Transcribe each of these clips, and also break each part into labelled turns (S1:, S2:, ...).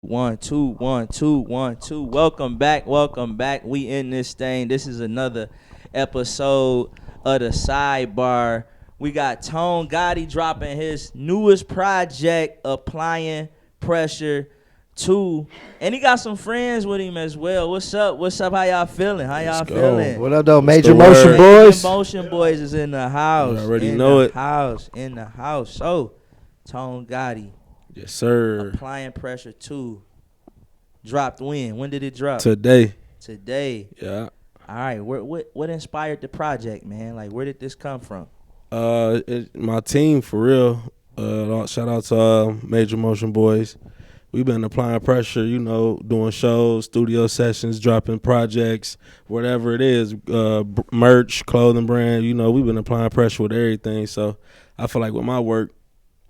S1: One, two, one, two, one, two. Welcome back. Welcome back. We in this thing. This is another episode of the Sidebar. We got Tone Gotti dropping his newest project, Applying Pressure 2. And he got some friends with him as well. What's up? What's up? How y'all feeling? How y'all feeling?
S2: What up, though?
S3: What's
S2: Major
S3: the
S2: Motion
S3: word?
S2: Boys.
S1: Major Motion Boys is in the house.
S3: You already
S1: in
S3: know
S1: the
S3: it.
S1: house. In the house. So, Tone Gotti,
S3: Yes, sir.
S1: Applying Pressure 2. Dropped when? When did it drop?
S3: Today.
S1: Today.
S3: Yeah.
S1: All right. What inspired the project, man? Like, where did this come from?
S3: My team for real. Shout out to Major Motion Boys. We've been applying pressure, doing shows, studio sessions, dropping projects, whatever it is, merch, clothing brand. We've been applying pressure with everything. So I feel like with my work,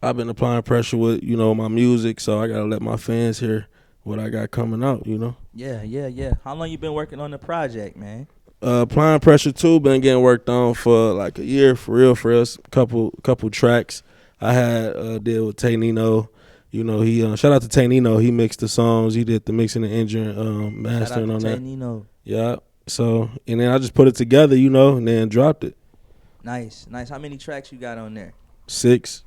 S3: I've been applying pressure with, my music. So I gotta let my fans hear what I got coming out,
S1: Yeah. How long you been working on the project, man?
S3: Applying Pressure 2 been getting worked on for like a year, for real. Couple tracks. I had a deal with Tay Nino. He shout out to Tay Nino. He mixed the songs. He did the mixing and engineering, mastering on that.
S1: Tay Nino.
S3: Yeah. So, and then I just put it together, and then dropped it.
S1: Nice. How many tracks you got on there?
S3: 6.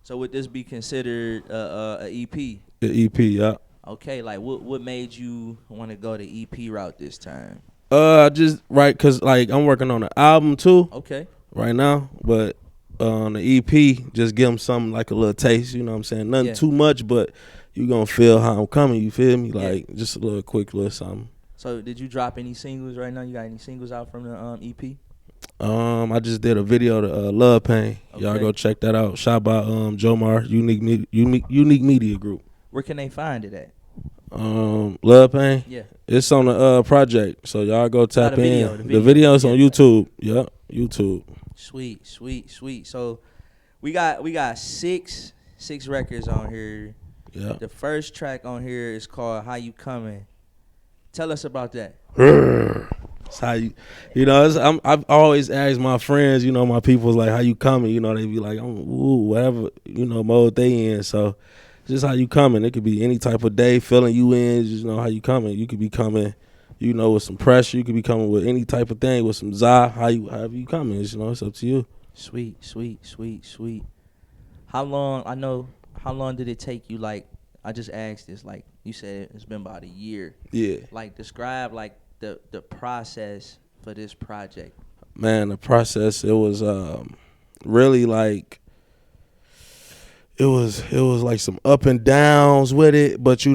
S1: So would this be considered a EP?
S3: The EP, yeah.
S1: Okay, like what made you want to go the EP route this time?
S3: Cause like I'm working on an album too.
S1: Okay.
S3: Right now, but on the EP, just give them something like a little taste. You know what I'm saying? Nothing too much, but you gonna feel how I'm coming. You feel me? Like just a little quick little something.
S1: So did you drop any singles right now? You got any singles out from the EP?
S3: I just did a video to Love Pain. Okay. Y'all go check that out. Shot by Jomar, Unique Media Group.
S1: Where can they find it at?
S3: Love Pain.
S1: Yeah.
S3: It's on the project, so y'all go tap in. The video's on YouTube. Yep, YouTube.
S1: Sweet. So we got six records on here.
S3: Yeah.
S1: The first track on here is called How You Coming. Tell us about that.
S3: It's how you, I've always asked my friends, my people's like, how you coming? They be like, whatever, mode they in. So just how you coming. It could be any type of day, feeling you in, just how you coming. You could be coming, with some pressure. You could be coming with any type of thing, with some however you coming. It's up to you.
S1: Sweet. How long did it take you? Like, I just asked this, like you said, it's been about a year.
S3: Yeah.
S1: Like, describe like the process for this project.
S3: Man, the process, it was really like, it was like some up and downs with it, but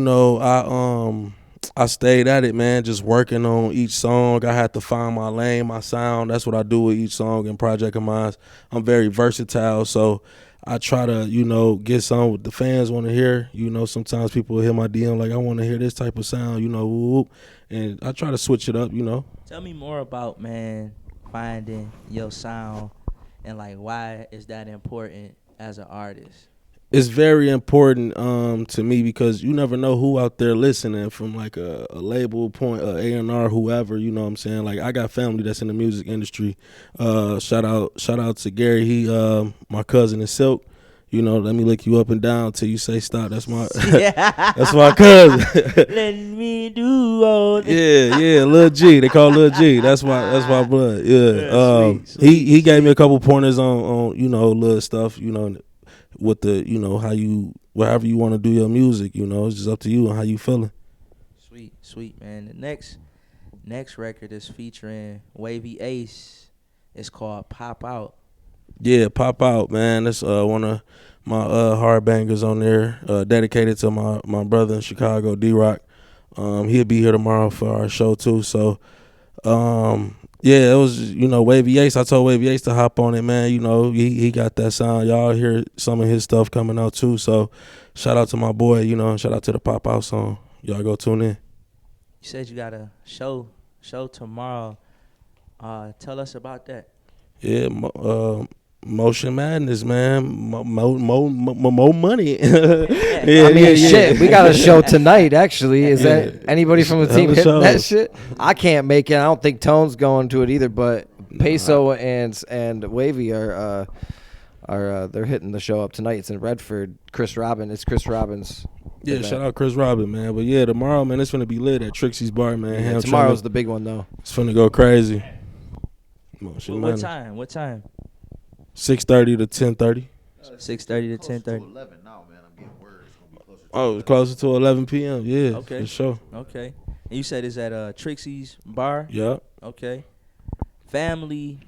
S3: I stayed at it, man, just working on each song. I had to find my lane, my sound. That's what I do with each song and project of mine. I'm very versatile, so I try to, get something what the fans want to hear. Sometimes people hear my DM like, I want to hear this type of sound, and I try to switch it up,
S1: Tell me more about, man, finding your sound and like why is that important as an artist?
S3: It's very important to me because you never know who out there listening from like a label point, A&R, whoever, you know what I'm saying? Like, I got family that's in the music industry. Shout out to Gary. He my cousin is Silk. Let me lick you up and down till you say stop. That's my that's my cousin.
S1: Let me do all this.
S3: Yeah, Lil G. They call Lil G. That's my blood. Yeah.
S1: Sweet.
S3: He gave me a couple pointers on little stuff, with the, how you, whatever you want to do your music, it's just up to you and how you feeling.
S1: Sweet, man. The next record is featuring Wavy Ace. It's called Pop Out.
S3: Yeah, Pop Out, man. That's one of my hard bangers on there, dedicated to my brother in Chicago, D-Rock. He'll be here tomorrow for our show too, so yeah, it was, Wavy Ace. I told Wavy Ace to hop on it, man. He got that sound. Y'all hear some of his stuff coming out too. So shout out to my boy, shout out to the Pop Out song. Y'all go tune in.
S1: You said you got a show tomorrow. Tell us about that.
S3: Yeah, Motion Madness, man. More money.
S2: Shit. We got a show tonight, actually. Is that anybody from the team hitting that shit? I can't make it. I don't think Tone's going to it either, but Peso and Wavy are they're hitting the show up tonight. It's in Redford. It's Chris Robbins'
S3: Yeah, shout out Chris Robin, man. But yeah, tomorrow, man, it's gonna be lit at Trixie's Bar, man.
S2: Yeah, tomorrow's the big one though.
S3: It's finna go crazy.
S1: What time?
S3: 6:30 to 10:30.
S1: 6:30 to 10:30.
S3: Oh, it's closer to 11 p.m. Yeah,
S1: Okay.
S3: for sure.
S1: Okay. And you said it's at Trixie's Bar?
S3: Yep.
S1: Okay. Family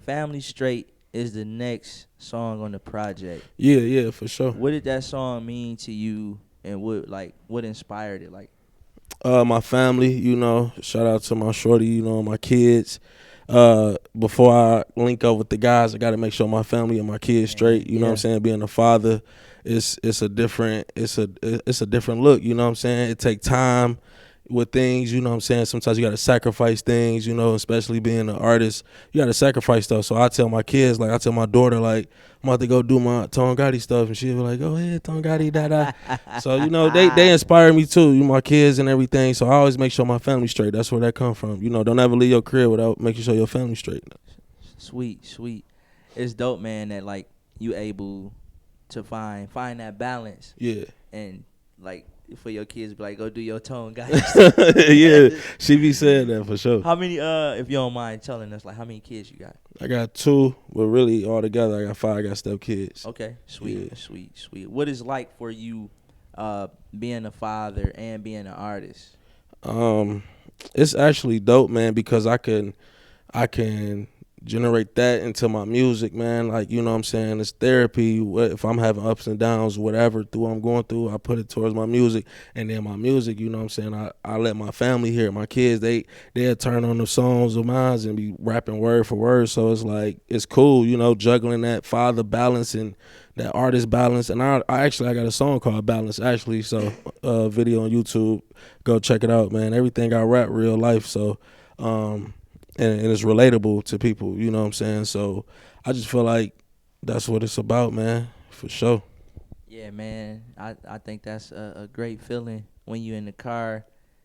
S1: Straight is the next song on the project.
S3: Yeah, for sure.
S1: What did that song mean to you, and what inspired it? Like,
S3: my family, shout out to my shorty, my kids. Before I link up with the guys, I got to make sure my family and my kids straight. You know what I'm saying? Being a father, it's a different look. You know what I'm saying? It take time with things. You know what I'm saying? Sometimes you got to sacrifice things. Especially being an artist, you got to sacrifice stuff. So I tell my kids, I tell my daughter, I'm about to go do my Tone Gotti stuff, and she'll be like, "Go ahead, Tone Gotti, da." So they inspire me too, my kids and everything. So I always make sure my family's straight. That's where that come from. Don't ever leave your crib without making sure your family's straight.
S1: Sweet. It's dope, man, that you able to find that balance.
S3: Yeah.
S1: And for your kids, be like, go do your Tone Gotti.
S3: Yeah, she be saying that for sure.
S1: How many? If you don't mind telling us, how many kids you got?
S3: I got 2, but really all together I got 5. I got step kids.
S1: Okay, sweet. What is like for you, being a father and being an artist?
S3: It's actually dope, man, because I can generate that into my music, man. You know what I'm saying? It's therapy. If I'm having ups and downs, whatever, through what I'm going through, I put it towards my music. And then my music, you know what I'm saying? I let my family hear it. My kids, they'll turn on the songs of mine and be rapping word for word. So it's cool, juggling that father balance and that artist balance. And I got a song called Balance, actually. So video on YouTube. Go check it out, man. Everything I rap real life. So and it's relatable to people, you know what I'm saying? So I just feel like that's what it's about, man, for sure.
S1: Yeah, man. I think that's a great feeling when you in the car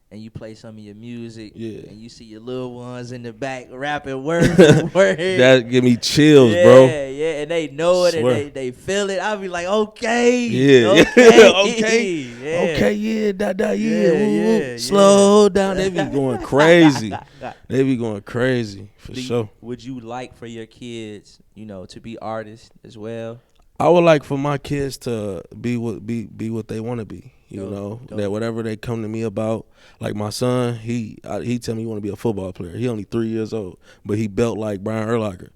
S1: and you play some of your music, and you see your little ones in the back rapping word for word.
S3: That give me chills, bro.
S1: Yeah, and they know it and they feel it. I'll be like, okay.
S3: Yeah.
S1: Okay.
S3: Okay, yeah, yeah. Slow down. They be going crazy. For sure.
S1: Would you like for your kids, to be artists as well?
S3: I would like for my kids to be what they want to be.
S1: Dope.
S3: That whatever they come to me about. Like my son, he tell me he want to be a football player. He only 3 years old, but he built like Brian Urlacher.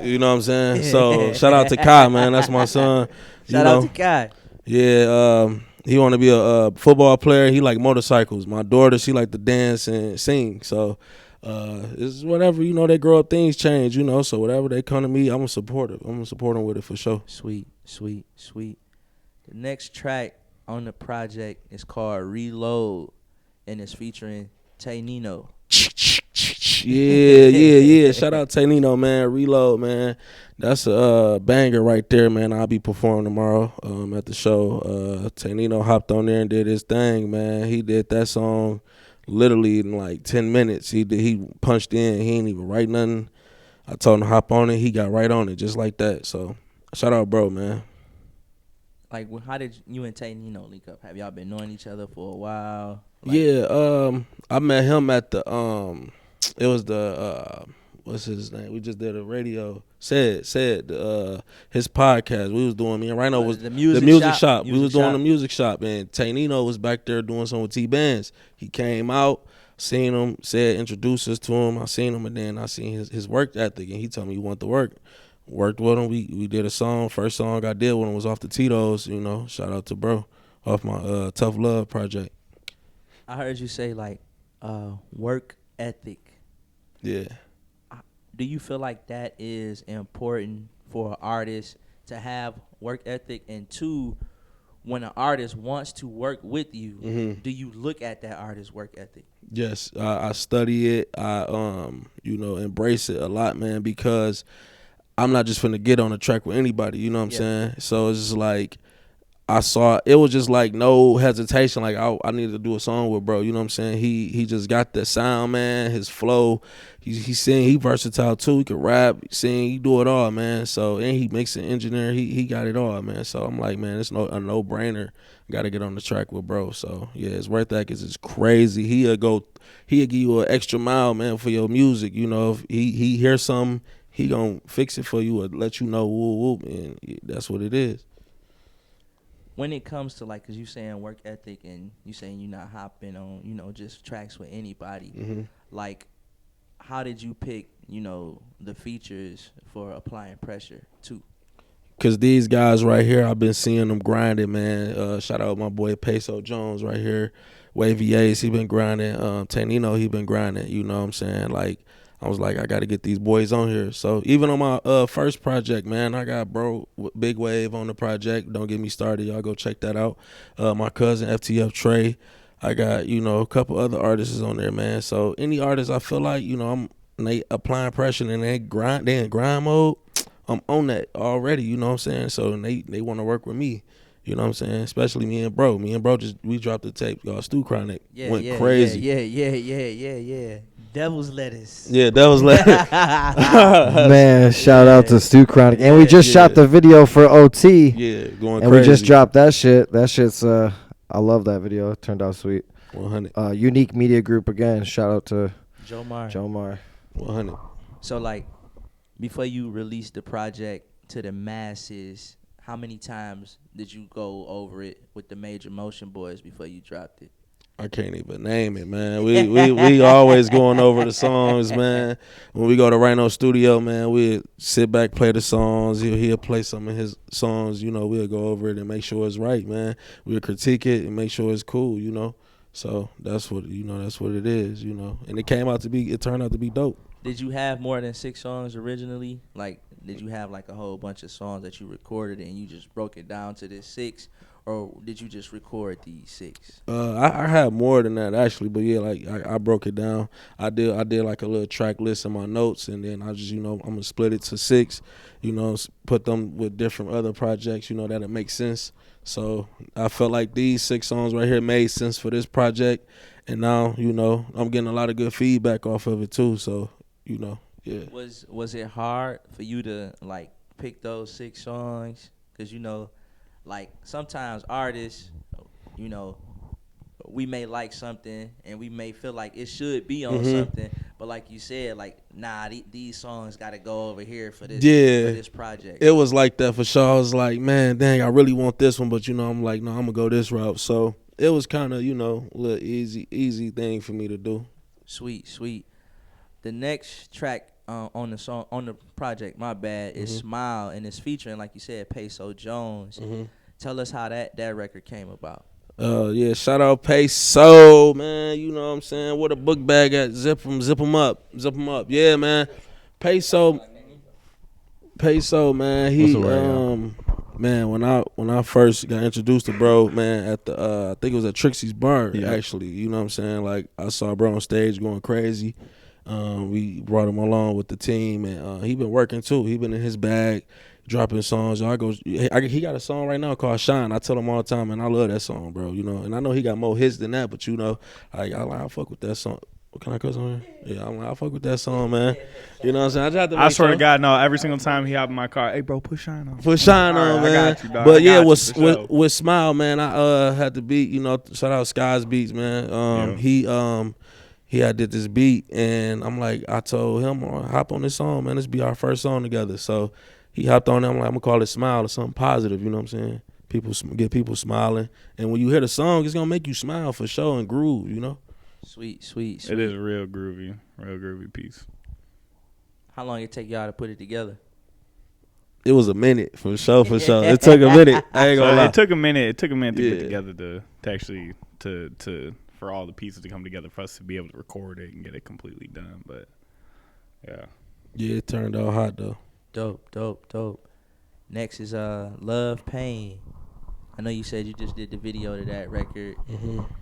S3: You know what I'm saying? So shout out to Kai, man. That's my son.
S1: Shout out to Kai.
S3: Yeah, he want to be a football player. He like motorcycles. My daughter, she like to dance and sing. So it's whatever, they grow up, things change, so whatever they come to me, I'm going to support it. I'm going to support them with it for sure.
S1: Sweet. The next track on the project is called Reload, and it's featuring Tay Nino.
S3: Yeah. Shout out Tay Nino, man. Reload, man. That's a banger right there, man. I'll be performing tomorrow at the show. Tay Nino hopped on there and did his thing, man. He did that song literally in like 10 minutes. He punched in. He ain't even write nothing. I told him to hop on it. He got right on it just like that. So shout out, bro, man.
S1: How did you and Tay Nino link up? Have y'all been knowing each other for a while?
S3: I met him at the it was the what's his name? We just did a radio. Said his podcast. We was doing, me and Rhino was
S1: the music shop.
S3: We was doing the music shop, and Tay Nino was back there doing something with T-Bands. He came out, seen him, said introduce us to him. I seen him, and then I seen his work ethic, and he told me he wanted to work. Worked with him. We did a song. First song I did with him was off the Tito's. Shout out to bro, off my Tough Love project.
S1: I heard you say work ethic.
S3: Yeah.
S1: Do you feel like that is important for an artist to have work ethic? And two, when an artist wants to work with you, do you look at that artist's work ethic?
S3: Yes, I study it. I embrace it a lot, man, because I'm not just finna get on a track with anybody. You know what I'm saying? So it's just like I saw it was just like no hesitation. Like I needed to do a song with bro. You know what I'm saying? He just got the sound, man. His flow. He sing. He versatile too. He can rap, sing. He do it all, man. So and he makes an engineer. He got it all, man. So I'm like, man, it's a no brainer. Got to get on the track with bro. So yeah, his work ethic is crazy. He'll give you an extra mile, man, for your music. You know, if he hears something, he gonna fix it for you or let you know. Whoop, and that's what it is.
S1: When it comes to like, cause you saying work ethic and you saying you're not hopping on, just tracks with anybody.
S3: Mm-hmm.
S1: Like, how did you pick, the features for applying pressure too?
S3: Cause these guys right here, I've been seeing them grinding, man. Shout out my boy Peso Jones right here. Wavy Ace, he been grinding. Tanino, he been grinding. You know what I'm saying? Like, I was like, I got to get these boys on here. So even on my first project, man, I got bro Big Wave on the project. Don't get me started. Y'all go check that out. My cousin FTF Trey. I got, a couple other artists on there, man. So any artist I feel like, they applying pressure and they in grind mode, I'm on that already, you know what I'm saying? So they want to work with me. You know what I'm saying? Especially me and bro. Me and bro we dropped the tape. Y'all Stu Chronic went crazy.
S1: Yeah. Devil's lettuce.
S3: Yeah, Devil's lettuce.
S2: Man, shout out to Stu Chronic. And we just shot the video for OT.
S3: Yeah, going
S2: and
S3: crazy.
S2: We just dropped that shit. That shit's I love that video. It turned out sweet.
S3: 100.
S2: Unique Media Group again. Shout out to
S1: Joe Mar.
S3: 100.
S1: So like, before you released the project to the masses, how many times did you go over it with the Major Motion Boys before you dropped it?
S3: I can't even name it, man. We always going over the songs, man. When we go to Rhino Studio, man, we sit back, play the songs. He'll play some of his songs, we'll go over it and make sure it's right, man. We'll critique it and make sure it's cool, So that's what it is, And it turned out to be dope.
S1: Did you have more than 6 songs originally? Like, did you have like a whole bunch of songs that you recorded and you just broke it down to this 6? Or did you just record these 6?
S3: I had more than that actually, but yeah, like I broke it down. I did like a little track list in my notes, and then I just I'm gonna split it to 6. Put them with different other projects. That'll make sense. So I felt like these 6 songs right here made sense for this project, and now I'm getting a lot of good feedback off of it too. So yeah.
S1: Was it hard for you to like pick those 6 songs? Cause like sometimes artists, we may like something and we may feel like it should be on something, but like you said, like these songs got to go over here for this. For this project.
S3: It was like that for sure. I was like, man, dang, I really want this one, but I'm like, no, I'm gonna go this route. So it was kind of a little easy thing for me to do.
S1: Sweet. The next track on the project, my bad, is Smile, and it's featuring, like you said, Peso Jones. Tell us how that record came about.
S3: Yeah, shout out Peso, man. You know what I'm saying? What a book bag at. Zip him up. Yeah, man. Peso, man. He man, when I first got introduced to bro, man, at the I think it was at Trixie's Bar, actually. You know what I'm saying? Like, I saw bro on stage going crazy. We brought him along with the team, and he been working too. He been in his bag, dropping songs. He got a song right now called Shine. I tell him all the time, and I love that song, bro. And I know he got more hits than that, but I fuck with that song. Can I cuss on here? Yeah, I fuck with that song, man. You know what I'm saying?
S4: I swear to God, no. Every single time he hop in my car, hey, bro, put Shine on.
S3: Put Shine on, man.
S4: I got you, dog.
S3: But yeah, with Smile, man, I had to beat. Shout out Skies Beats, man. He had did this beat, and I'm like, I told him, hop on this song, man. This be our first song together. So he hopped on it. I'm like, I'm gonna call it Smile or something positive. You know what I'm saying? Get people smiling, and when you hear the song, it's gonna make you smile for sure and groove.
S1: Sweet.
S4: It is a real groovy piece.
S1: How long it take y'all to put it together?
S3: It was a minute for sure. It took a minute. I ain't gonna lie.
S4: It took a minute to put together to actually for all the pieces to come together for us to be able to record it and get it completely done. But yeah,
S3: it turned out hot though.
S1: Dope. Next is Love Pain. I know you said you just did the video to that record.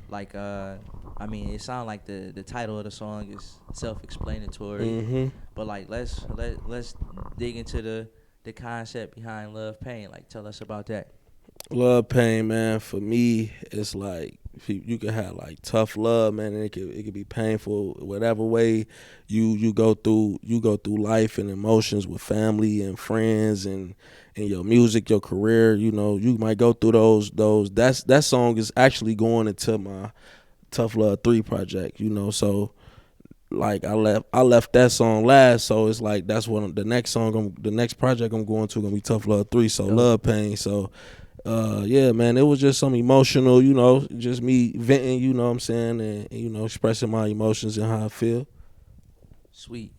S1: Like it sounds like the title of the song is self-explanatory. But like let's dig into the concept behind Love Pain. Like, tell us about that.
S3: Love pain, man. For me, it's like you can have like tough love, man, and it could be painful. Whatever way you go through life and emotions with family and friends and your music, your career. You know, you might go through those. That song is actually going into my Tough Love 3 project. You know, so like I left that song last, so it's like that's what the next project I'm going to gonna be Tough Love 3. So Love Pain. So. Yeah, man, it was just some emotional, you know, just me venting, you know what I'm saying, and you know, expressing my emotions and how I feel.
S1: Sweet.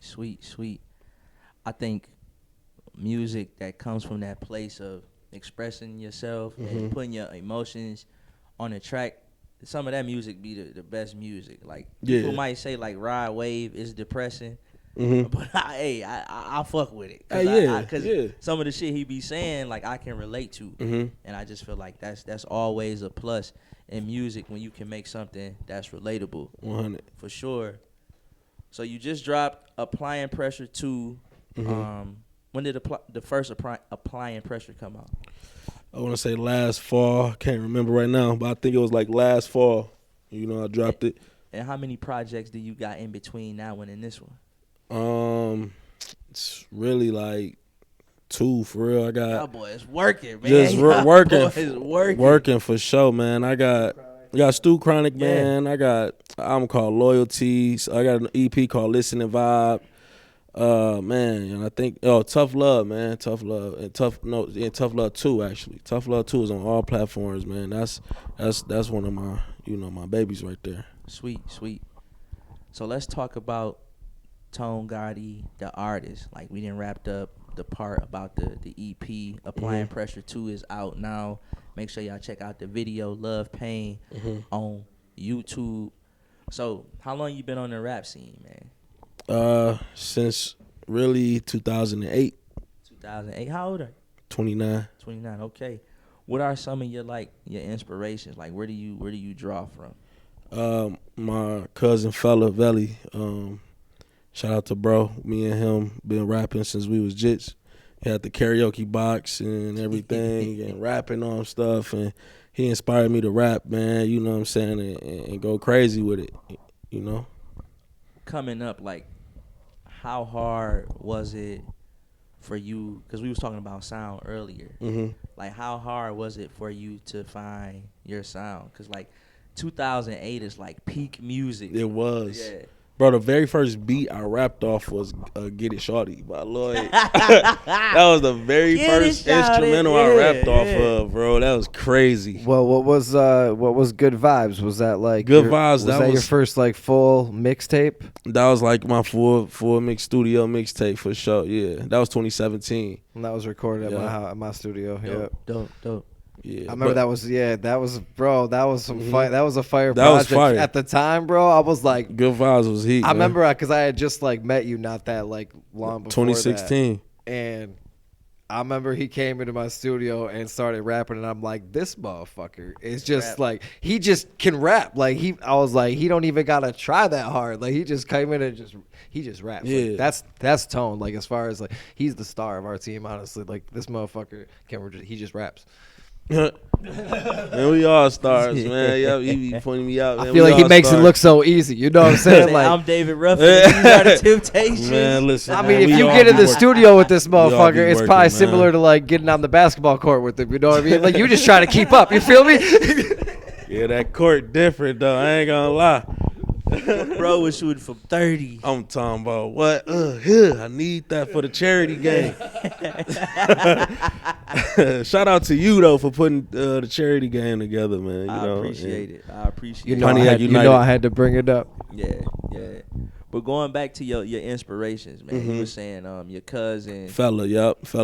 S1: I think music that comes from that place of expressing yourself and putting your emotions on a track, some of that music be the best music. Like, people might say, like, Ride Wave is depressing. But I fuck with it. Cause some of the shit he be saying, like, I can relate to, and I just feel like that's always a plus in music when you can make something that's relatable.
S3: 100
S1: for sure. So you just dropped Applying Pressure 2. When did the first Applying Pressure come out?
S3: I want to say last fall. Can't remember right now, but I think it was like last fall. You know, I dropped it.
S1: And how many projects do you got in between that one and this one?
S3: It's really like 2 for real. I got
S1: Y'all boys working, man.
S3: Just
S1: working.
S3: Working for sure, man. I got Stu Chronic, man. I got an album called Loyalties. I got an EP called Listen and Vibe. Man, and I think Tough Love, man. Tough Love and Tough Love 2 actually. Tough Love 2 is on all platforms, man. That's one of my my babies right there.
S1: Sweet. So let's talk about Tone Gotti, the artist. Like, we done wrapped up the part about the EP. Applying Pressure 2 is out now. Make sure y'all check out the video Love Pain on YouTube. So how long you been on the rap scene, man?
S3: Since really 2008.
S1: 2008. How old are you?
S3: 29.
S1: 29. Okay. What are some of your inspirations? Like, where do you draw from?
S3: My cousin Fella Veli. Shout out to bro. Me and him been rapping since we was jits. He had the karaoke box and everything and rapping on stuff, and he inspired me to rap, man. You know what I'm saying, and go crazy with it. You know.
S1: Coming up, like, how hard was it for you? Because we was talking about sound earlier. Like, how hard was it for you to find your sound? Because, like, 2008 is like peak music.
S3: It was.
S1: Yeah.
S3: Bro, the very first beat I rapped off was Get It Shorty by Lloyd. That was the very first instrumental I rapped off of, bro. That was crazy.
S2: Well, what was Good Vibes? Was that like
S3: Good Vibes?
S2: Was that your first like full mixtape?
S3: That was like my full mix studio mixtape for sure. Yeah, that was 2017.
S2: And that was recorded at my studio.
S1: Dope.
S3: Yeah,
S2: I remember that was some fight. That was a fire
S3: that
S2: project
S3: was fire.
S2: At the time, bro. I was like,
S3: Good Vibes was heat.
S2: I remember because I had just like met you not that like long before
S3: 2016,
S2: and I remember he came into my studio and started rapping, and I'm like, this motherfucker is just like, he just can rap. Like I was like, he don't even gotta try that hard. Like, he just came in and he just raps.
S3: Yeah,
S2: like, that's Tone. Like, as far as like, he's the star of our team. Honestly, like, this motherfucker he just raps.
S3: Man, we all stars, man. Yeah, he be pointing me out. Man.
S2: I feel like he makes it look so easy. You know what I'm saying? Like,
S1: I'm David Ruffin. These are the Temptations.
S3: Man, listen.
S2: I mean, if you get in the studio with this motherfucker, it's probably similar to like getting on the basketball court with him. You know what I mean? Like, you just try to keep up. You feel me?
S3: Yeah, that court different though. I ain't gonna lie.
S1: Bro was shooting from 30.
S3: I'm talking about what? Here, I need that for the charity game. Shout out to you though for putting the charity game together, man. You know,
S1: appreciate it. I appreciate
S2: you
S1: it.
S2: know, I had to bring it up.
S1: Yeah. But going back to your inspirations, man. You were saying your cousin.
S3: Fella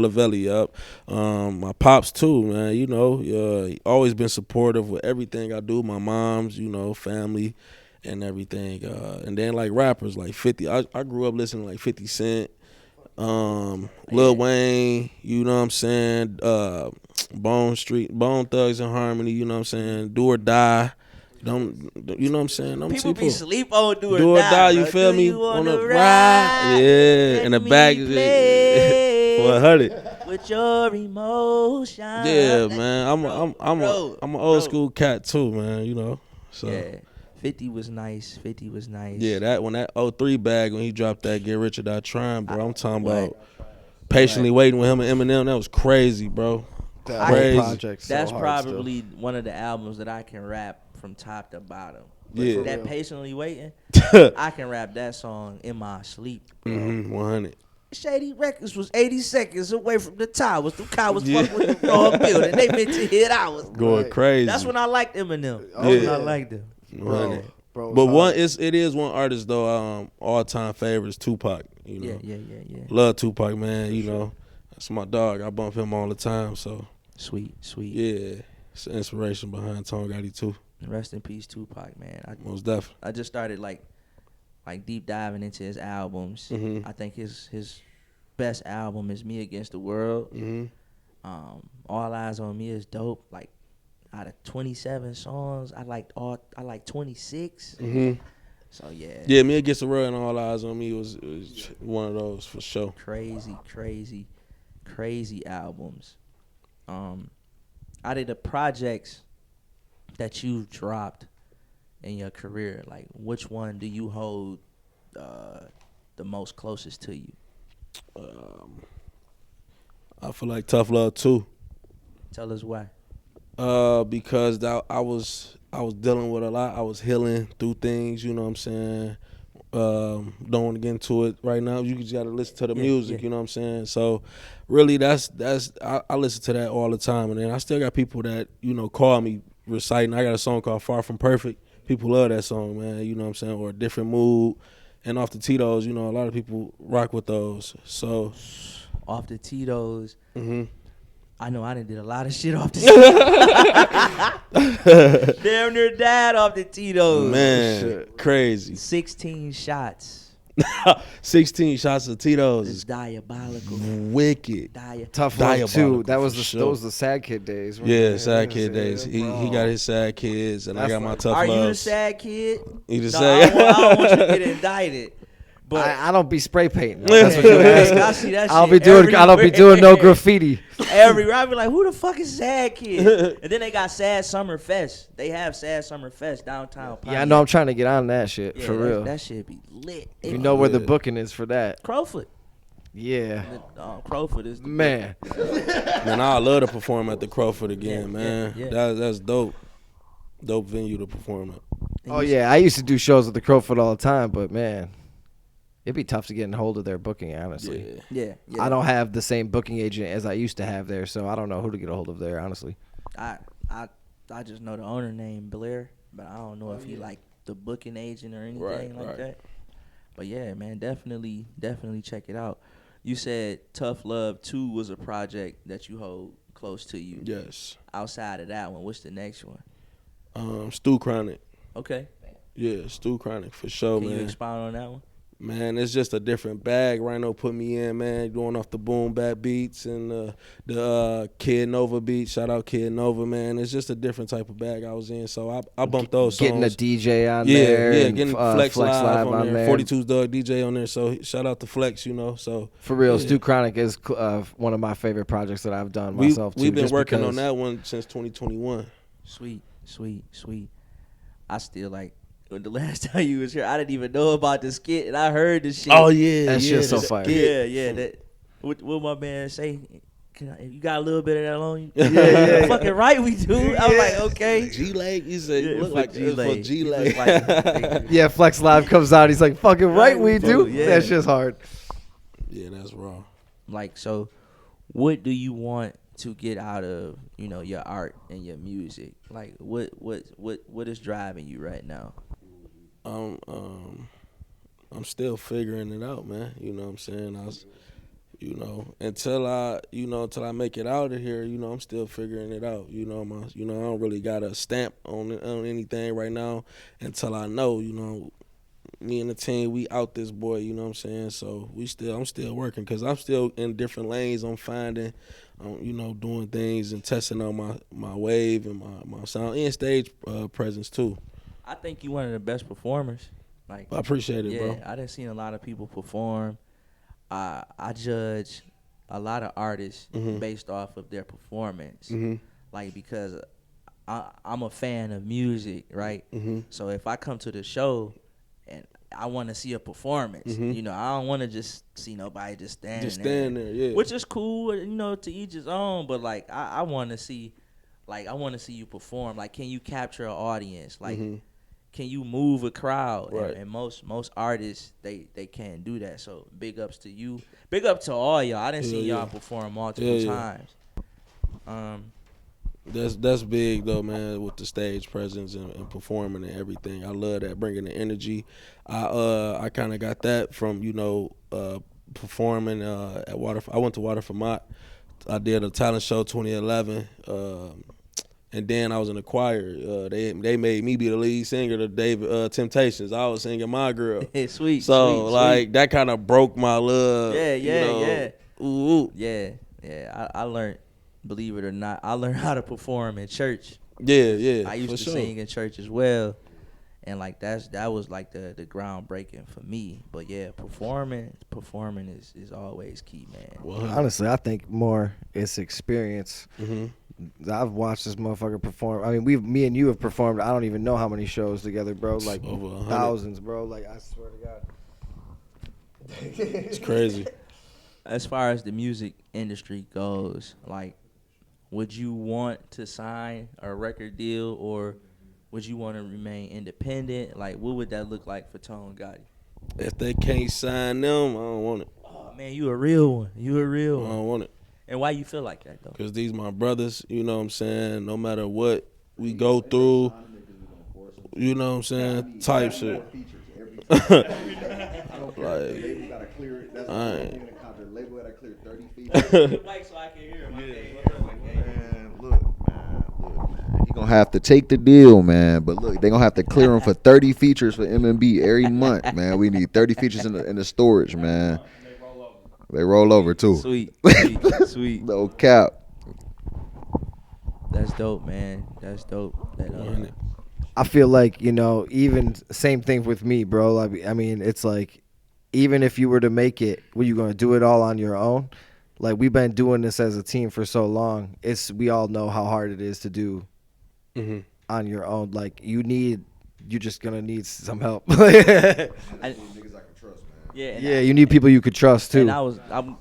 S3: Veli, my pops too, man. You know, always been supportive with everything I do. My mom's, you know, family. And everything, and then like rappers like 50. I grew up listening to like 50 Cent, Lil Wayne. You know what I'm saying? Bone Thugs and Harmony. You know what I'm saying? Do or Die. You know what I'm saying?
S1: People be sleep on Do or
S3: Die. You feel me?
S1: On
S3: the
S1: ride?
S3: Yeah, in the back. 100.
S1: with your emotion.
S3: Yeah, man. I'm an old school cat too, man. You know. So
S1: yeah, 50 was nice. 50 was nice.
S3: yeah, that when that 03 bag when he dropped that Get Rich or Die Trying, bro. I'm talking
S1: What?
S3: about patiently waiting with him and Eminem. That was crazy, bro.
S2: That
S3: Crazy.
S2: whole project so
S1: That's
S2: hard
S1: probably one of the albums that I can rap from top to bottom. But
S3: Yeah.
S1: that patiently waiting, I can rap that song in my sleep.
S3: 100.
S1: Shady Records was 80 seconds away from the towers. The cowards fuck with the wrong building. They meant to hit ours.
S3: Going crazy.
S1: That's when I liked Eminem. That's
S2: Oh,
S1: when
S2: yeah.
S1: I liked him.
S3: 100.
S2: Bro,
S3: But it is one artist though. All time favorite is Tupac. You know,
S1: Yeah.
S3: love Tupac, man. You know, that's my dog. I bump him all the time. So
S1: Sweet.
S3: yeah, it's an inspiration behind Tone Gotti too.
S1: Rest in peace, Tupac, man.
S3: Most definitely.
S1: I just started like deep diving into his albums.
S3: Mhm.
S1: I think his best album is Me Against the World.
S3: Mhm.
S1: All Eyes on Me is dope. Like out of 27 songs, I liked 26.
S3: Mhm.
S1: So yeah.
S3: Yeah, Me Against the World and All Eyes on Me was one of those for sure.
S1: Crazy albums. Out of the projects that you've dropped in your career, like which one do you hold the most closest to you?
S3: I feel like Tough Love too. Tell
S1: us why.
S3: Because I was dealing with a lot. I was healing through things. You know what I'm saying. Don't want to get into it right now. You just got to listen to the music.
S1: Yeah.
S3: You know what I'm saying. So really, I listen to that all the time, and then I still got people that call me reciting. I got a song called Far From Perfect. People love that song, man. You know what I'm saying. Or A Different Mood. And Off the Tito's, a lot of people rock with those. So
S1: Off the Tito's.
S3: Mm-hmm.
S1: I know I done did a lot of shit off the Tito's. Damn near died off the Tito's.
S3: Man, crazy.
S1: 16 shots.
S3: 16 shots of Tito's.
S1: It's diabolical.
S3: Wicked.
S2: Tough Love too. That was
S3: sure.
S2: those the Sad Kid days.
S3: Yeah, Sad Kid days. He got his Sad Kids, and I got my Tough
S1: Are
S3: Loves.
S1: you the sad kid?
S3: You the
S1: No,
S3: sad?
S1: I don't want you to get indicted. But
S2: I don't be spray painting. That's what you're asking.
S1: I see that
S2: I
S1: shit
S2: don't be doing no graffiti.
S1: Everywhere I be like, who the fuck is Sad Kid? And then they got Sad Summer Fest. They have Sad Summer Fest downtown. Pontiac.
S2: Yeah, I know. I'm trying to get on that shit for real.
S1: That shit be lit.
S2: You know where the booking is for that?
S1: Crowfoot.
S2: Yeah.
S1: Crowfoot is the
S2: Man.
S3: Man, I love to perform at the Crowfoot again, man.
S1: Yeah.
S3: That's dope. Dope venue to perform at.
S2: Oh yeah, I used to do shows at the Crowfoot all the time, but man, it'd be tough to get in hold of their booking, honestly.
S1: Yeah.
S2: I don't have the same booking agent as I used to have there, so I don't know who to get a hold of there, honestly.
S1: I just know the owner named Blair, but I don't know if he like the booking agent or anything like that. But yeah, man, definitely check it out. You said Tough Love 2 was a project that you hold close to you.
S3: Yes.
S1: Outside of that one, what's the next one?
S3: Stu Chronic.
S1: Okay.
S3: Yeah, Stu Chronic for sure, man.
S1: Can you expound on that one?
S3: Man, it's just a different bag. Rhino put me in, man, going off the boom bap beats and the Kid Nova beats. Shout out Kid Nova, man. It's just a different type of bag I was in. So I bumped those songs.
S2: Getting a DJ on there.
S3: Yeah, getting Flex Live on there. 42's Doug DJ on there. So shout out to Flex, So
S2: for real, Stu Chronic is one of my favorite projects that I've done myself too.
S3: We've been working on that one since 2021.
S1: Sweet. I still like. The last time you was here, I didn't even know about the skit, and I heard the shit.
S3: Oh yeah,
S2: that shit's so fire.
S1: Yeah. That what my man say? You got a little bit of that on you?
S2: Yeah.
S1: Fucking right, we do. I was like, okay.
S3: G-Leg, he said, you look like
S1: G-Leg.
S3: for G-Leg.
S2: Yeah, Flex Live comes out. He's like, fucking right, we do.
S1: Yeah.
S2: That shit's hard.
S3: Yeah, that's raw.
S1: Like, so, what do you want to get out of your art and your music? Like, what is driving you right now?
S3: I'm still figuring it out, man. You know what I'm saying? Until I make it out of here, I'm still figuring it out. I don't really got a stamp on anything right now until I know, me and the team, we out this boy, you know what I'm saying? So I'm still working because I'm still in different lanes. I'm finding, doing things and testing on my wave and my sound and stage presence too.
S1: I think you're one of the best performers. Like,
S3: I appreciate it, bro.
S1: Yeah, I done seen a lot of people perform. I judge a lot of artists based off of their performance. Like, because I'm a fan of music, right? So if I come to the show and I want to see a performance, you know, I don't want to just see nobody just standing there,
S3: yeah.
S1: which is cool, you know, to each his own. But like, I want to see, like, I want to see you perform. Like, can you capture an audience? Like, can you move a crowd?
S3: Right.
S1: And most artists, they can't do that. So big ups to you. Big up to all y'all. I didn't see y'all perform multiple times.
S3: That's big though, man, with the stage presence and performing and everything. I love that, bringing the energy. I kind of got that from, you know, performing at I went to Water for Mott. I did a talent show 2011, and then I was in the choir. They made me be the lead singer of David Temptations. I was singing My Girl.
S1: Sweet.
S3: Like that kind of broke my love.
S1: Yeah.
S3: Ooh.
S1: Yeah. I learned, believe it or not, I learned how to perform in church.
S3: Yeah.
S1: I used to sing in church as well, and like that was like the groundbreaking for me. But yeah, performing is always key, man.
S3: Well,
S2: honestly, I think more it's experience. I've watched this motherfucker perform. I mean, me and you have performed. I don't even know how many shows together, bro. Like
S3: over
S2: thousands, bro. Like, I swear to God,
S3: it's crazy.
S1: As far as the music industry goes, like, would you want to sign a record deal, or would you want to remain independent? Like, what would that look like for Tone Gotti?
S3: If they can't sign them, I don't want it.
S1: Oh man, you a real one.
S3: I don't want it.
S1: And why you feel like that though?
S3: Because these my brothers, you know what I'm saying? No matter what we go through, you know what I'm saying? Type shit. Like, I ain't.
S5: Label gotta clear 30 feet.
S1: So I can hear him.
S5: Man, look, man. He gonna have to take the deal, man. But look, they gonna have to clear him for 30 features for MMB every month, man. We need 30 features in the storage, man. They roll over too.
S1: Sweet.
S5: No cap.
S1: That's dope, man. That's dope.
S2: I feel like, you know, even same thing with me, bro. I mean, it's like, even if you were to make it, were you going to do it all on your own? Like, we've been doing this as a team for so long. We all know how hard it is to do on your own. Like, you're just going to need some help. Yeah, you need people you could trust too.
S1: And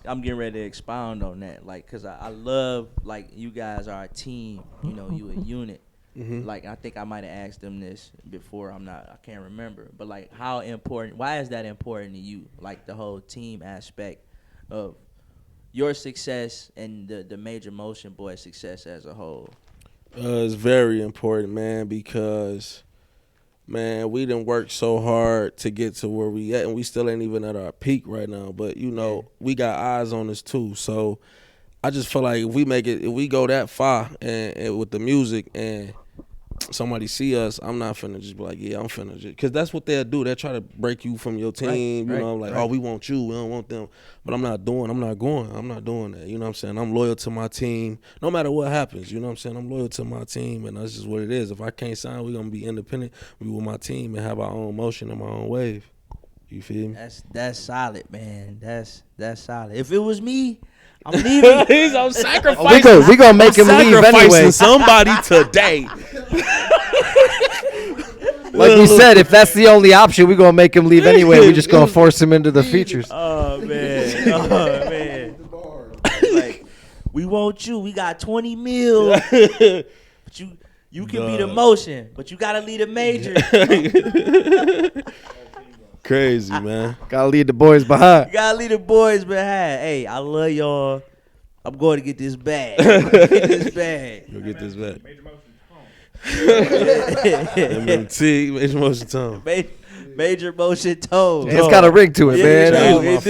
S1: I'm getting ready to expound on that, like, cause I love, like, you guys are a team. You know, you a unit. Like, I think I might have asked them this before. I can't remember. But like, why is that important to you? Like, the whole team aspect of your success and the Major Motion Boys' success as a whole.
S3: It's very important, man, because, man, we done worked so hard to get to where we at, and we still ain't even at our peak right now. But, you know, we got eyes on us too. So I just feel like if we go that far and with the music and somebody see us, I'm not finna just be like, yeah, I'm finna just, because that's what they'll do. They'll try to break you from your team. You know, like, oh, we want you, we don't want them. But I'm not doing that. You know what I'm saying? I'm loyal to my team no matter what happens. You know what I'm saying? I'm loyal to my team, and that's just what it is. If I can't sign, we're gonna be independent. We with my team and have our own motion and my own wave. You feel me?
S1: That's solid, man. That's solid. If it was me, I'm leaving.
S3: I'm sacrificing.
S2: We gonna make him leave anyway.
S3: Somebody today.
S2: Like we said, if that's the only option, we gonna make him leave anyway. We just gonna force him into the features.
S1: Oh man. Like, we want you. We got 20 mil. But you can be the motion, but you gotta lead a major.
S3: Crazy, man.
S2: Gotta leave the boys behind.
S1: You gotta leave the boys behind. Hey, I love y'all. I'm going to get this bag.
S3: Go get this bag. MMT, Major Motion Tone.
S1: Major Motion Tone.
S2: It's got a ring to it, man.
S1: It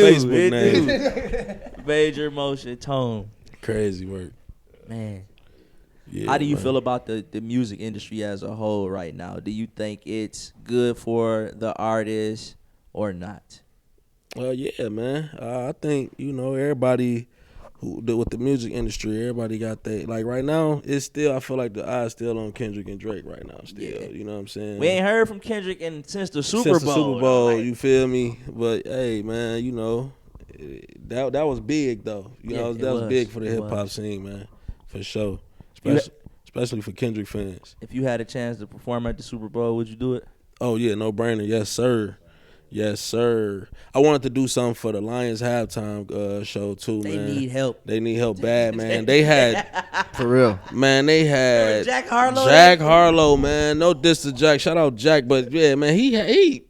S1: do. Major Motion Tone.
S3: Crazy work.
S1: Man.
S3: Yeah,
S1: how do you feel about the music industry as a whole right now? Do you think it's good for the artists or not?
S3: Yeah, man. I think, you know, everybody who with the music industry, everybody got that. Like, right now, it's still, I feel like the eye's still on Kendrick and Drake right now still. Yeah. You know what I'm saying?
S1: We ain't heard from Kendrick since the Super Bowl.
S3: You feel me? But, hey, man, you know, that was big though. You know, that was big for the hip hop scene, man, for sure. Especially for Kendrick fans.
S1: If you had a chance to perform at the Super Bowl, would you do it?
S3: Oh yeah, no brainer. Yes, sir. Yes, sir. I wanted to do something for the Lions halftime show too, man.
S1: They need help.
S3: They need help bad, man. They had
S2: For real.
S3: Man, they had
S1: Jack Harlow.
S3: Jack Harlow, man. No diss to Jack. Shout out Jack, but yeah, man, he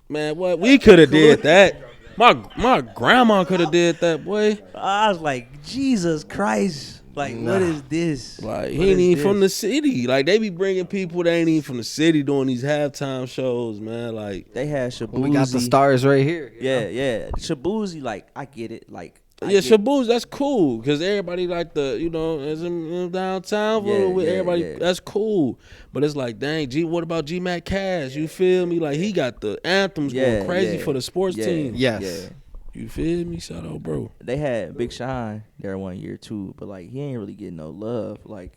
S3: man, what we could have did that. My grandma could have did that, boy.
S1: I was like, Jesus Christ. Like, what is this?
S3: Like, he ain't even from the city. Like, they be bringing people that ain't even from the city doing these halftime shows, man. Like,
S1: They had Shabuzi.
S2: We got the stars right here.
S1: Yeah. Shabuzi, like, I get it. Like,
S3: Shaboos, that's cool because everybody like is in downtown with everybody.
S1: Yeah.
S3: That's cool, but it's like, dang, what about G Mac Cash? You feel me? Like he got the anthems going crazy for the sports team.
S2: Yes.
S1: Yeah.
S3: You feel me? Shout out, bro.
S1: They had Big Sean there one year too, but like he ain't really getting no love. Like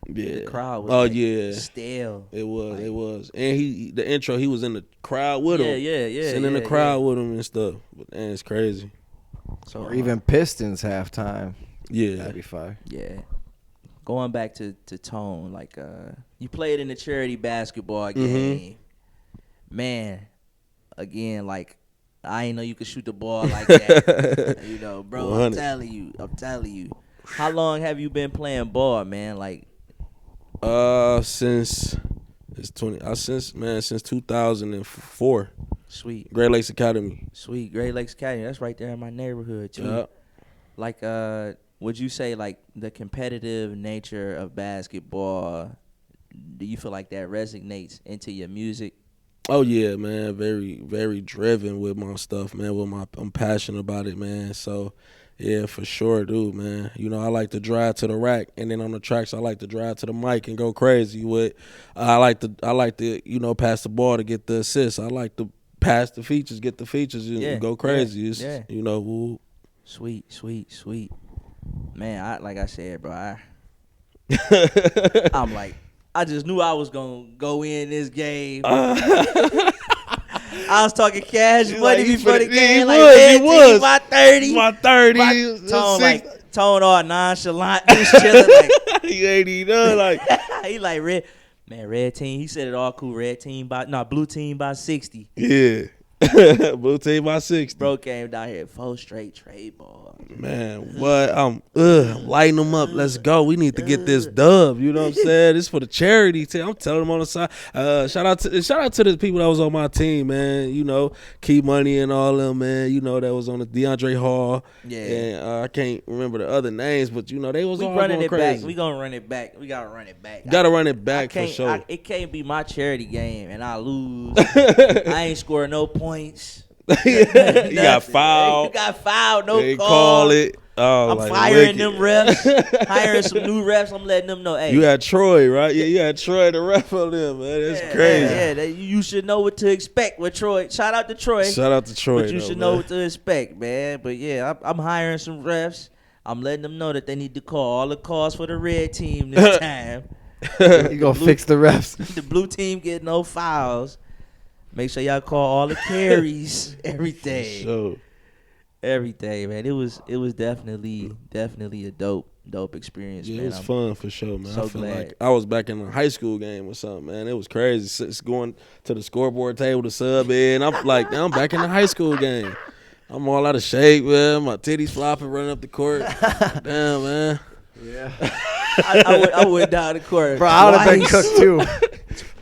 S1: the crowd was stale.
S3: It was. And the intro, he was in the crowd with him.
S1: Yeah.
S3: Sitting in the crowd with him and stuff. But man, it's crazy.
S1: So
S2: Or even Pistons halftime.
S3: Yeah.
S2: That'd be fire.
S1: Yeah. Going back to Tone, like you played in the charity basketball game. Man, again, like I ain't know you could shoot the ball like that. You know, bro,
S3: 100.
S1: I'm telling you. How long have you been playing ball, man? Like
S3: since 2004.
S1: Sweet.
S3: Great Lakes Academy.
S1: Sweet. Great Lakes Academy. That's right there in my neighborhood too.
S3: Yeah.
S1: Like would you say like the competitive nature of basketball, do you feel like that resonates into your music?
S3: Oh yeah, man. Very, very driven with my stuff, man. I'm passionate about it, man. So yeah, for sure, dude, man. You know, I like to drive to the rack, and then on the tracks, I like to drive to the mic and go crazy with. I like to, you know, pass the ball to get the assist. I like to pass the features, get the features, and go crazy.
S1: Yeah.
S3: You know, woo.
S1: Sweet. Man, like I said, bro, I'm like, I just knew I was gonna go in this game. I was talking cash money before the game. He was my 30.
S3: My 30.
S1: Tone all nonchalant, just chilling. Like,
S3: he ain't even done. Like
S1: he like red team. He said it all cool. Blue team by 60.
S3: Yeah. Blue team by 60.
S1: Bro came down here 4 straight trade balls.
S3: Man, what? I'm lighting them up. Let's go. We need to get this dub. You know what I'm saying? This for the charity team. I'm telling them on the side. Shout out to the people that was on my team, man. You know, Key Money and all them, man. You know, that was on the DeAndre Hall.
S1: Yeah.
S3: And I can't remember the other names, but you know, they was all
S1: running
S3: going
S1: it
S3: crazy.
S1: back. We gonna run it back. We gotta run it back.
S3: Gotta run it back for sure.
S1: It can't be my charity game and I lose. I ain't scoring no points.
S3: You got fouled.
S1: You got fouled. No
S3: they
S1: call.
S3: Call it. Oh,
S1: I'm
S3: like
S1: firing
S3: wicked.
S1: them refs. Hiring some new refs. I'm letting them know. Hey,
S3: You had Troy, right? Yeah, you had Troy the ref on them, man. That's crazy.
S1: Yeah, you should know what to expect with Troy. Shout out to Troy.
S3: Shout out to Troy.
S1: But you should know what to expect, man. But yeah, I'm hiring some refs. I'm letting them know that they need to call all the calls for the red team this time.
S2: You gonna fix the refs.
S1: The blue team get no fouls. Make sure y'all call all the carries, everything.
S3: So,
S1: Everything, man. It was definitely a dope experience,
S3: yeah,
S1: man.
S3: it was fun for sure, man.
S1: so
S3: I feel
S1: glad.
S3: like I was back in a high school game or something, man. It was crazy. It's going to the scoreboard table to sub in. I'm like, now I'm back in the high school game. I'm all out of shape, man. My titties flopping, running up the court. Damn, man.
S2: Yeah.
S1: I went down the court.
S2: Bro, I would have been
S1: twice.
S2: cooked too.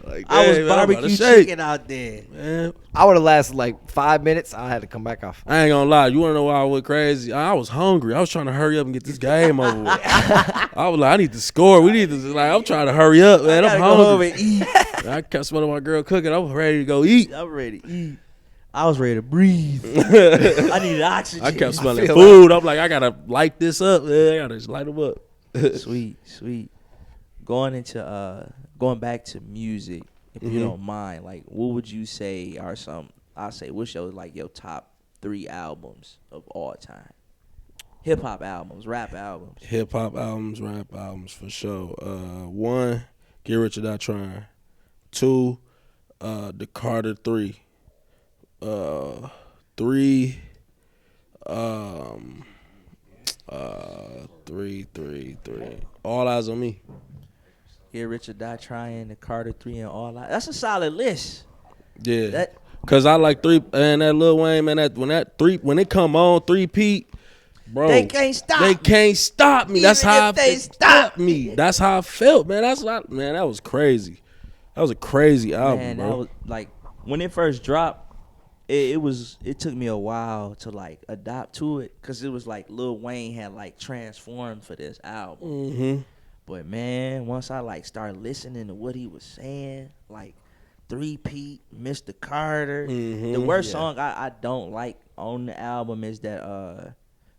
S3: Like,
S1: I was
S3: dang, man, I'm out
S1: barbecue
S3: of shape,
S1: chicken out there.
S3: man.
S2: I would have lasted like 5 minutes. I had to come back off.
S3: I ain't gonna lie. You wanna know why I went crazy? I was hungry. I was trying to hurry up and get this game over with. I was like, I need to score. We need to, like, I'm trying to hurry up, man.
S1: I
S3: I'm
S1: gotta go home
S3: hungry.
S1: and eat.
S3: I kept smelling my girl cooking. I was ready to go eat.
S1: I'm ready to eat. I was ready to breathe. I needed oxygen.
S3: I kept smelling
S2: feel
S3: food. I'm like, I gotta light this up. Man. I gotta just light them up.
S1: Sweet. Going back to music, if you don't mind, like, what would you say are some? I say, what's your top 3 albums of all time? Hip hop albums, rap albums.
S3: Hip hop albums, rap albums for sure. 1, Get Rich or Die Trying. 2, The Carter 3. 3, Three. All Eyes on Me.
S1: Get Rich or Die Trying, the Carter 3 and All Out. That's a solid list.
S3: Yeah.
S1: That
S3: Cause I like 3 and that Lil Wayne, man. When it come on 3-peat, bro,
S1: they can't stop.
S3: They can't stop me. That's
S1: Even
S3: how
S1: if they
S3: it
S1: stop
S3: felt me. That's how I felt, man. That was crazy. That was a crazy album,
S1: Man,
S3: bro.
S1: that was like when it first dropped. It took me a while to like adopt to it because it was like Lil Wayne had like transformed for this album.
S3: Mm-hmm.
S1: But man, once I like started listening to what he was saying, like 3-peat, Mr. Carter.
S3: Mm-hmm.
S1: The worst song I don't like on the album is that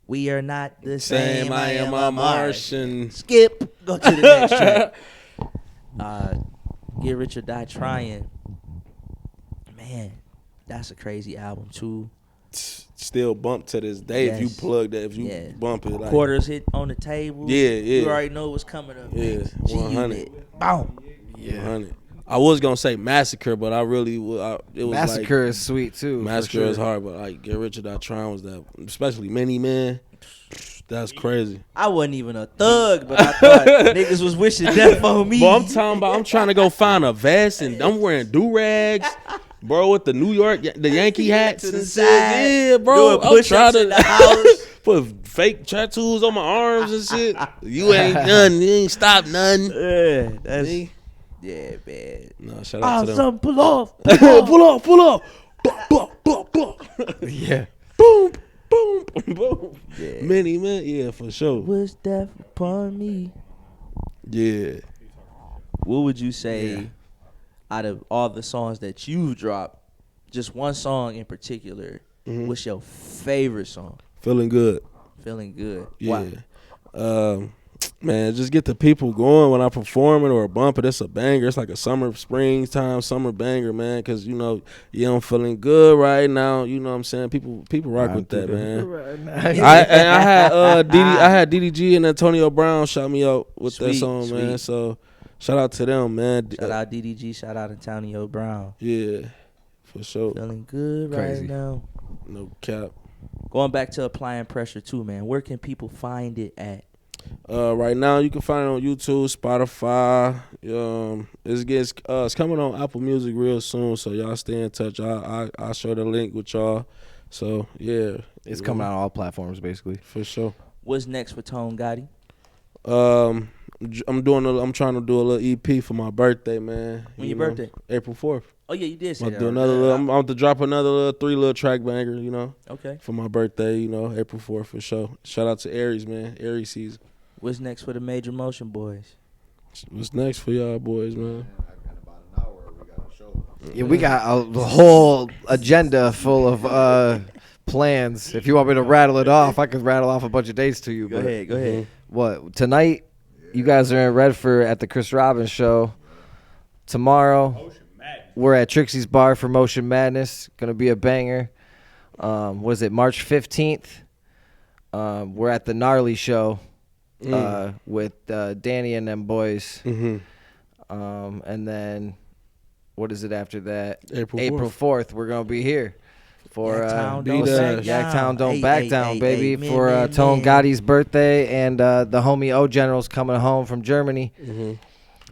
S1: We Are Not the Same.
S3: I am a Martian.
S1: Skip. Go to the next track. Get Rich or Die Trying. Man, that's a crazy album too.
S3: Still bump to this day if you
S1: Yes.
S3: plug that, if you bump it. Like,
S1: Quarters hit on the table.
S3: Yeah.
S1: You already know what's coming up.
S3: Yeah,
S1: next.
S3: 100.
S1: G-Unit. Boom.
S3: Yeah. 100. I was gonna say Massacre, but I really it was
S2: Massacre is sweet too.
S3: like
S2: for
S3: Massacre
S2: sure.
S3: is hard, but like Get Rich or Die Trying was that, especially Mini Man. That's crazy.
S1: I wasn't even a thug, but I thought niggas was wishing death on me.
S3: But I'm trying to go find a vest and I'm wearing do-rags, bro, with the New York, the Yankee hats
S1: to the
S3: and shit.
S1: side,
S3: Yeah, bro.
S1: doing
S3: I'm
S1: push-ups
S3: trying
S1: in the house.
S3: put fake tattoos on my arms and shit. You ain't done. You ain't stopped nothing.
S1: Yeah, that's
S3: See?
S1: yeah, man.
S3: No, shout out to them.
S1: Awesome, pull off.
S3: Pull off. Boom.
S2: Yeah.
S3: Boom. Boom.
S1: Yeah.
S3: Many man, yeah, for sure.
S1: Was death upon me?
S3: Yeah.
S1: What would you say out of all the songs that you've dropped, just one song in particular, what's your favorite song?
S3: Feeling good.
S1: Feeling Good.
S3: Yeah.
S1: Why?
S3: Man, just get the people going when I perform it or bump it. It's a banger. It's like a springtime summer banger, man. Cause I'm feeling good right now. You know what I'm saying? People rock with that, man. I had DDG and Antonio Brown shout me out with that song, man. So shout out to them, man.
S1: Shout out DDG. Shout out Antonio Brown.
S3: Yeah, for sure.
S1: Feeling good
S2: Crazy.
S1: right now. No
S3: cap.
S1: Going back to Applying Pressure too, man. Where can people find it at?
S3: Right now you can find it on YouTube, Spotify. It's coming on Apple Music real soon, so y'all stay in touch. I'll share the link with y'all. So yeah,
S2: It's coming out on all platforms basically.
S3: for sure.
S1: What's next for Tone Gotti?
S3: I'm trying to do a little EP for my birthday, man.
S1: When your birthday?
S3: April 4th.
S1: Oh yeah, you did say
S3: I'm
S1: that.
S3: do another little. I'm about to drop another little 3 little track banger,
S1: Okay.
S3: for my birthday, April 4th for sure. Shout out to Aries, man. Aries season.
S1: What's next for the Major Motion Boys?
S3: What's next for y'all boys, man?
S2: Yeah, we got a whole agenda full of plans. If you want me to rattle it off, I could rattle off a bunch of dates to you.
S1: Go ahead.
S2: What, tonight, you guys are in Redford at the Chris Robbins show. Tomorrow, we're at Trixie's Bar for Motion Madness. Going to be a banger. Was it March 15th? We're at the Gnarly show with Danny and them boys. And then, what is it after that?
S3: April
S2: 4th. We're going to be here. For
S1: Yaktown
S2: Don't Back Down, baby. For Tone Gotti's birthday and the homie O General's coming home from Germany.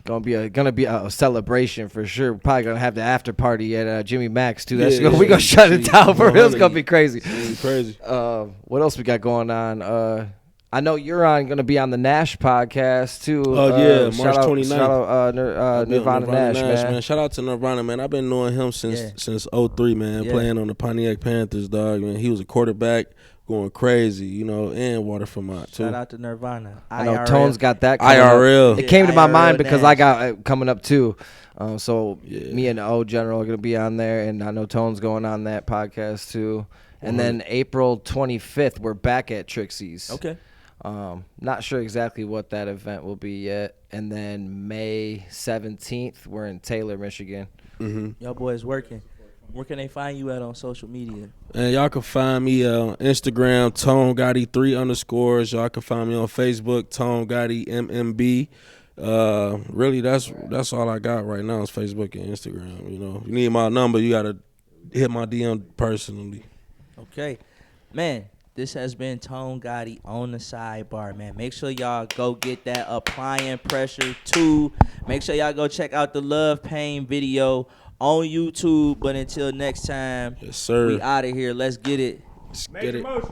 S2: Gonna be a celebration for sure. We're probably gonna have the after party at Jimmy Mac's too. That's we gonna shut it down for real. It's gonna be crazy.
S3: Crazy.
S2: What else we got going on? I know you're gonna be on the Nash podcast too.
S3: March 29th.
S2: Shout out Nirvana Nash, man.
S3: Shout out to Nirvana, man. I've been knowing him since 03, man.
S1: Yeah.
S3: Playing on the Pontiac Panthers, dog. Man, he was a quarterback, going crazy, and Water Vermont too.
S1: Shout out to Nirvana.
S2: I know
S1: IRL.
S2: Tone's got that coming
S3: IRL.
S2: up. It came to my
S1: IRL
S2: mind because I
S1: Nash.
S2: got coming up too. So
S3: Yeah.
S2: me and O General are gonna be on there, and I know Tone's going on that podcast too. And then April 25th, we're back at Trixie's.
S1: Okay.
S2: Not sure exactly what that event will be yet. And then May 17th, we're in Taylor, Michigan.
S1: Y'all boys working. Where can they find you at on social media?
S3: And y'all can find me on Instagram, Tone Gotti 3_. Y'all can find me on Facebook, Tone Gotti MMB. Really, that's all I got right now is Facebook and Instagram. You need my number, you gotta hit my DM personally.
S1: Okay. Man, This has been Tone Gotti on the sidebar, man. Make sure y'all go get that Applying Pressure 2. Make sure y'all go check out the Love Pain video on YouTube. But until next time,
S3: Yes, sir.
S1: we out of here. Let's get it.
S3: Let's
S4: Make
S3: get
S4: a
S3: it.
S4: motion.